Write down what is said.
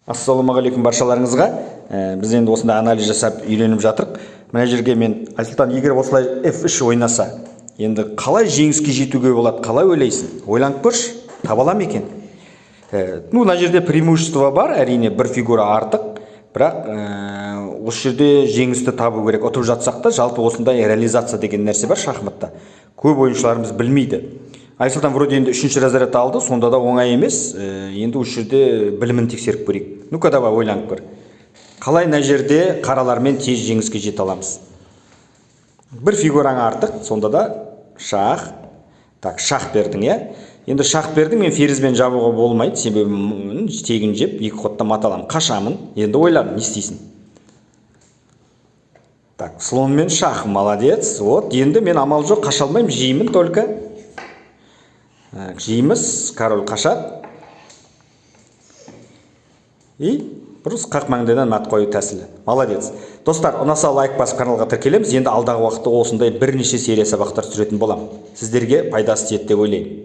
Ассалаумағалейкум баршаларыңызға. Біз енді осында анализ жасап үйреніп жатырық. Мына жерге мен Айсұлтан, егер осылай F3 ойнаса, енді қалай жеңіске жетуге болады, қалай ойлайсың? Ойланып көрші, таба алам екен. Мына жерде преимущество бар, әрине бір фигура артық, бірақ осы жерде жеңісті табу керек. Ұтып жатсақ та, жалпы осындай реализация деген нәрсе бар шахматта. Көп ойыншыларымыз білмейді. Айсұлтан вроде енді 3-ші разряд алды, сонда да оңай емес. Енді осы жерде білімін тексеріп көрейік. Ну-ка, давай ойланып көр. Қалай мына жерде қаралармен тез жеңіске жете аламыз? Бір фигураң артық, сонда да шах. Так, шах бердің, иә? Енді шах бердің, мен ферзбен жабуға болмайды, себебі тегін жеп, екі ходта мат аламын. Қашамын. Енді ойлан, не істейсің? Так, слонмен шах, молодец. Вот, енді мен амал жоқ, қаша алмаймын, жеймін только. Жейміз, король қашады. И бұрыс қақ маңдайдан мат қою тәсілі. Молодец. Достар, ұнаса лайк басып каналға тіркелеміз. Енді алдағы уақытта осындай бірнеше серия сабақтар түсіретін болам. Сіздерге пайдасы тиеді деп ойлаймын.